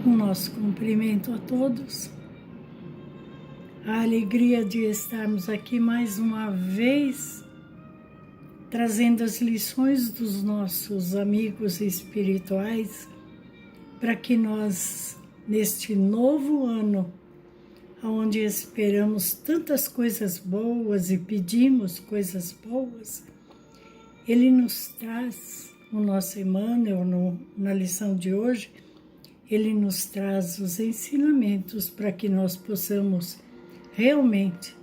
O nosso cumprimento a todos, a alegria de estarmos aqui mais uma vez, trazendo as lições dos nossos amigos espirituais, para que nós, neste novo ano, onde esperamos tantas coisas boas e pedimos coisas boas, Ele nos traz, no nosso Emmanuel, na lição de hoje, Ele nos traz os ensinamentos para que nós possamos realmente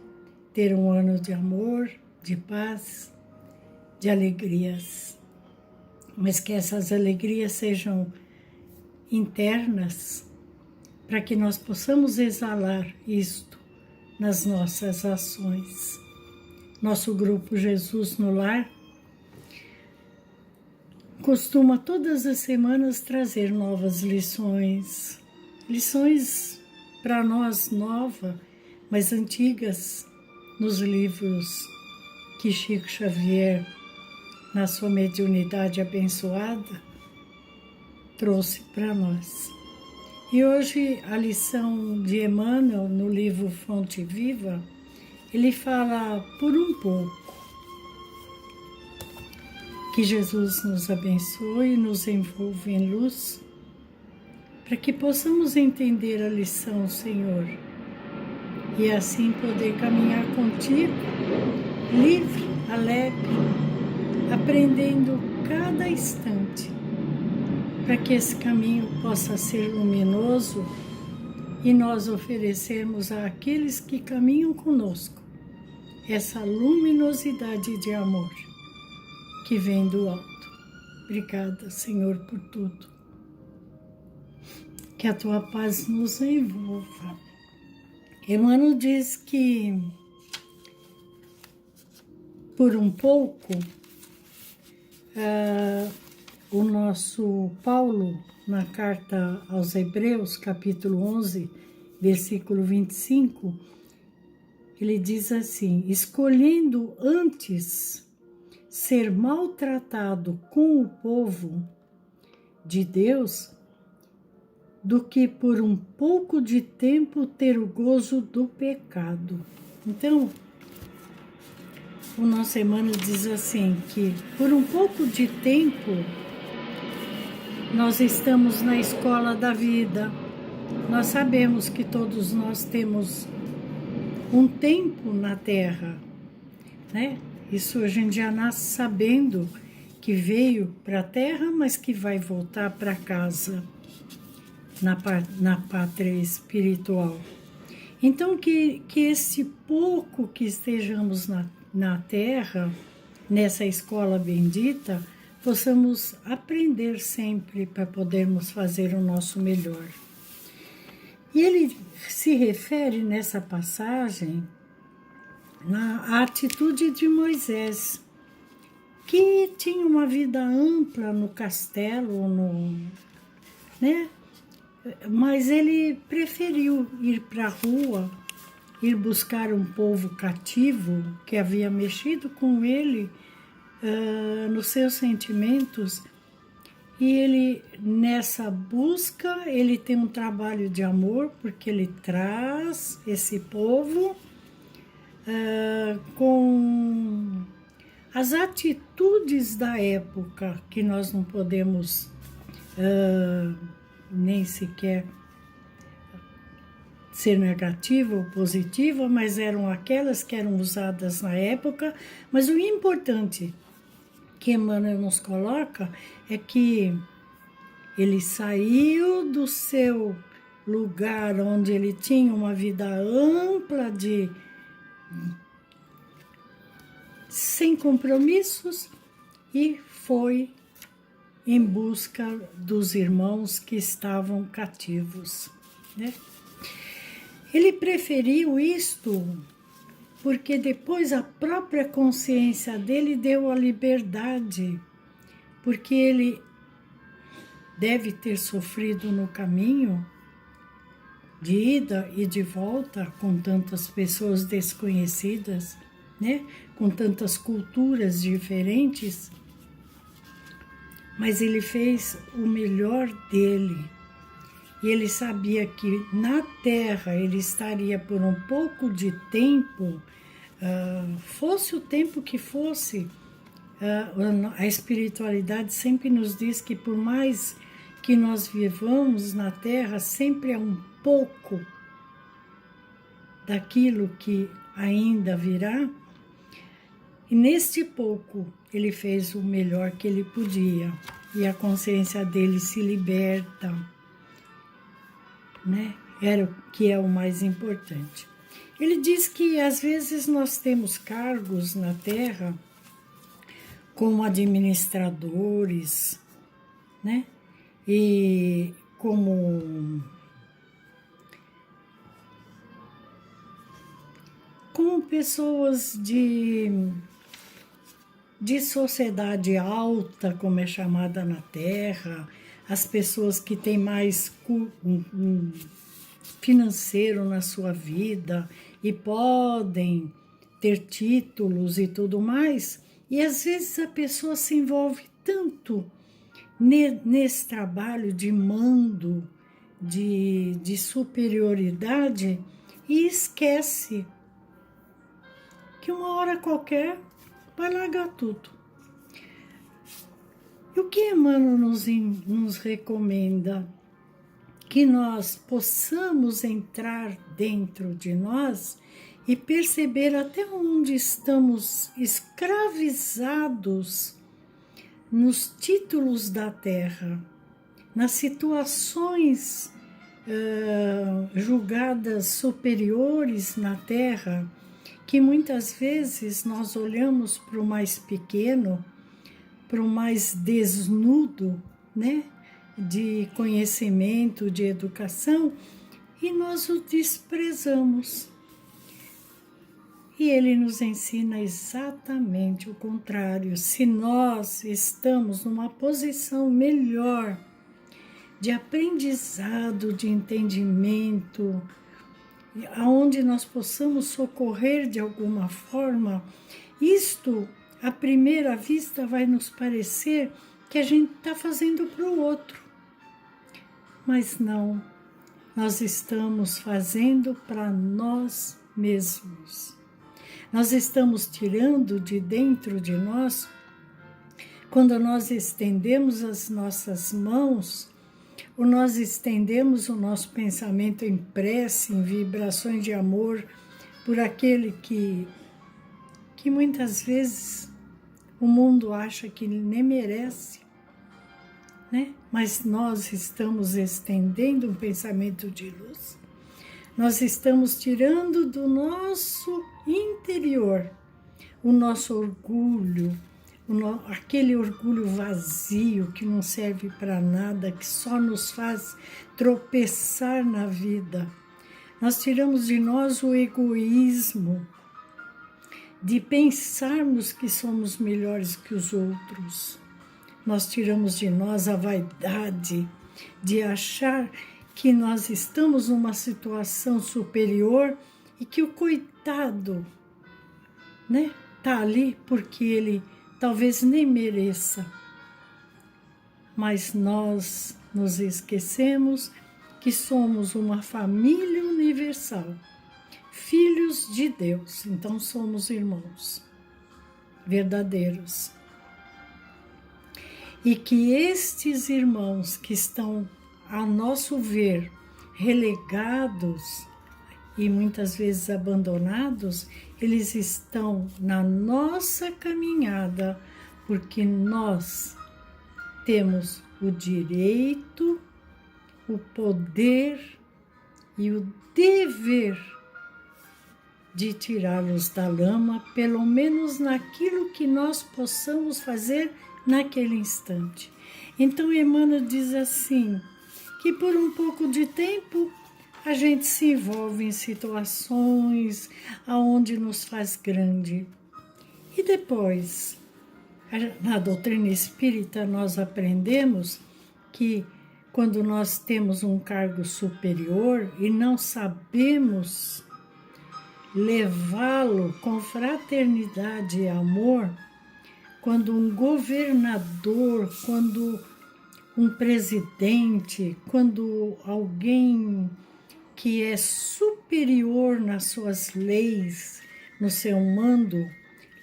ter um ano de amor, de paz, de alegrias. Mas que essas alegrias sejam internas, para que nós possamos exalar isto nas nossas ações. Nosso grupo Jesus no Lar costuma todas as semanas trazer novas lições. Lições para nós novas, mas antigas, nos livros que Chico Xavier, na sua mediunidade abençoada, trouxe para nós. E hoje a lição de Emmanuel, no livro Fonte Viva, ele fala por um pouco. Que Jesus nos abençoe e nos envolva em luz, para que possamos entender a lição, Senhor, e assim poder caminhar contigo, livre, alegre, aprendendo cada instante, para que esse caminho possa ser luminoso e nós oferecermos àqueles que caminham conosco essa luminosidade de amor que vem do alto. Obrigada, Senhor, por tudo. Que a tua paz nos envolva. Emmanuel diz que, por um pouco, o nosso Paulo, na carta aos Hebreus, capítulo 11, versículo 25, ele diz assim: escolhendo antes ser maltratado com o povo de Deus, do que por um pouco de tempo ter o gozo do pecado. Então, o nosso Emmanuel diz assim, que por um pouco de tempo nós estamos na escola da vida. Nós sabemos que todos nós temos um tempo na Terra, né? Isso a gente já nasce sabendo que veio para a Terra, mas que vai voltar para casa, na pátria espiritual. Então, que esse pouco que estejamos na Terra, nessa escola bendita, possamos aprender sempre para podermos fazer o nosso melhor. E ele se refere nessa passagem na atitude de Moisés, que tinha uma vida ampla no castelo, né? Mas ele preferiu ir para a rua, ir buscar um povo cativo que havia mexido com ele nos seus sentimentos. E ele, nessa busca, ele tem um trabalho de amor, porque ele traz esse povo com as atitudes da época, que nós não podemos nem sequer ser negativa ou positiva, mas eram aquelas que eram usadas na época. Mas o importante que Emmanuel nos coloca é que ele saiu do seu lugar onde ele tinha uma vida ampla sem compromissos e foi em busca dos irmãos que estavam cativos, né? Ele preferiu isto porque depois a própria consciência dele deu a liberdade, porque ele deve ter sofrido no caminho de ida e de volta com tantas pessoas desconhecidas, né? Com tantas culturas diferentes, mas ele fez o melhor dele. e ele sabia que na Terra ele estaria por um pouco de tempo, fosse o tempo que fosse, a espiritualidade sempre nos diz que por mais que nós vivamos na Terra, sempre é um pouco daquilo que ainda virá. E neste pouco ele fez o melhor que ele podia e a consciência dele se liberta, né? Era o que é o mais importante. Ele diz que às vezes nós temos cargos na Terra como administradores, né? E como pessoas de sociedade alta, como é chamada na Terra, as pessoas que têm mais financeiro na sua vida e podem ter títulos e tudo mais, e às vezes a pessoa se envolve tanto nesse trabalho de mando, de superioridade, e esquece que uma hora qualquer vai largar tudo. E o que Emmanuel nos recomenda? Que nós possamos entrar dentro de nós e perceber até onde estamos escravizados nos títulos da terra, nas situações julgadas superiores na terra, que muitas vezes nós olhamos para o mais pequeno, para o mais desnudo, né, de conhecimento, de educação, e nós o desprezamos. E ele nos ensina exatamente o contrário. Se nós estamos numa posição melhor de aprendizado, de entendimento, aonde nós possamos socorrer de alguma forma, isto, à primeira vista, vai nos parecer que a gente está fazendo para o outro. Mas não, nós estamos fazendo para nós mesmos. Nós estamos tirando de dentro de nós, quando nós estendemos as nossas mãos, ou nós estendemos o nosso pensamento em prece, em vibrações de amor, por aquele que muitas vezes o mundo acha que nem merece, né? Mas nós estamos estendendo um pensamento de luz. Nós estamos tirando do nosso interior o nosso orgulho, aquele orgulho vazio que não serve para nada, que só nos faz tropeçar na vida. Nós tiramos de nós o egoísmo, de pensarmos que somos melhores que os outros. Nós tiramos de nós a vaidade de achar que nós estamos numa situação superior e que o coitado, né, tá ali porque ele talvez nem mereça. Mas nós nos esquecemos que somos uma família universal, filhos de Deus, então somos irmãos verdadeiros. E que estes irmãos que estão, a nosso ver, relegados e muitas vezes abandonados, eles estão na nossa caminhada, porque nós temos o direito, o poder e o dever de tirá-los da lama, pelo menos naquilo que nós possamos fazer naquele instante. Então Emmanuel diz assim, que por um pouco de tempo a gente se envolve em situações aonde nos faz grande. E depois, na doutrina espírita, nós aprendemos que quando nós temos um cargo superior e não sabemos levá-lo com fraternidade e amor, quando um governador, quando um presidente, quando alguém que é superior nas suas leis, no seu mando,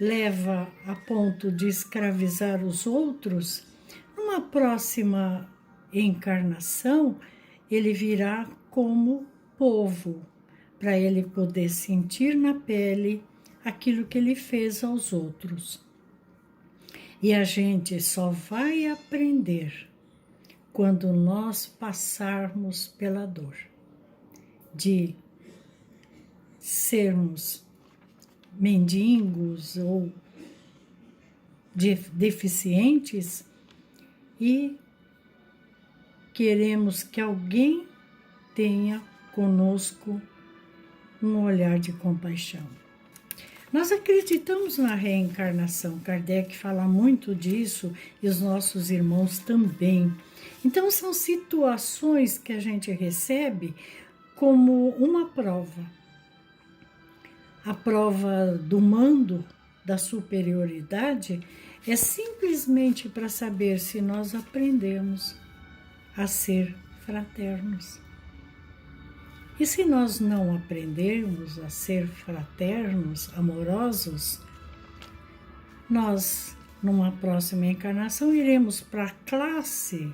leva a ponto de escravizar os outros, numa próxima encarnação, ele virá como povo, para ele poder sentir na pele aquilo que ele fez aos outros. E a gente só vai aprender quando nós passarmos pela dor de sermos mendigos ou deficientes e queremos que alguém tenha conosco um olhar de compaixão. Nós acreditamos na reencarnação, Kardec fala muito disso e os nossos irmãos também. Então são situações que a gente recebe como uma prova. A prova do mando, da superioridade, é simplesmente para saber se nós aprendemos a ser fraternos. E se nós não aprendermos a ser fraternos, amorosos, nós, numa próxima encarnação, iremos para a classe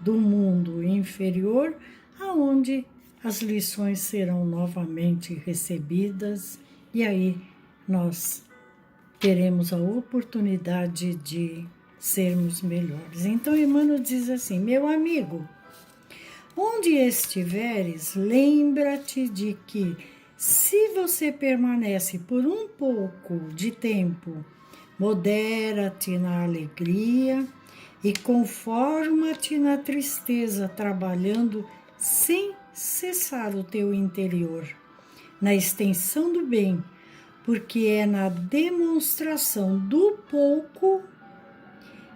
do mundo inferior, aonde as lições serão novamente recebidas e aí nós teremos a oportunidade de sermos melhores. Então, Emmanuel diz assim: meu amigo, onde estiveres, lembra-te de que, se você permanece por um pouco de tempo, modera-te na alegria e conforma-te na tristeza, trabalhando sem cessar o teu interior, na extensão do bem, porque é na demonstração do pouco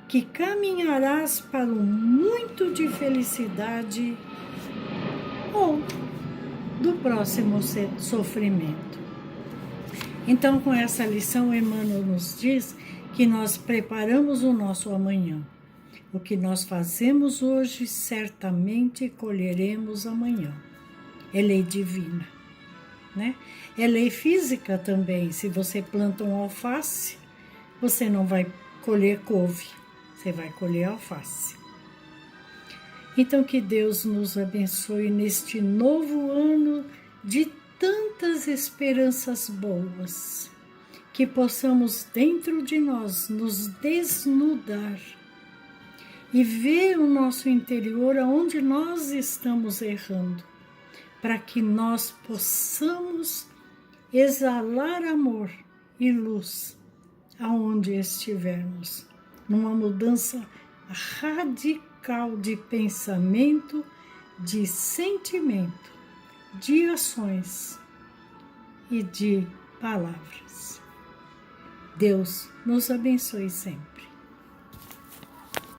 que caminharás para um muito de felicidade ou do próximo sofrimento. Então, com essa lição, Emmanuel nos diz que nós preparamos o nosso amanhã. O que nós fazemos hoje, certamente colheremos amanhã. É lei divina, né? É lei física também. Se você planta um alface, você não vai colher couve, você vai colher alface. Então, que Deus nos abençoe neste novo ano de tantas esperanças boas, que possamos dentro de nós nos desnudar e ver o nosso interior aonde nós estamos errando, para que nós possamos exalar amor e luz aonde estivermos, numa mudança radical de pensamento, de sentimento, de ações e de palavras. Deus nos abençoe sempre.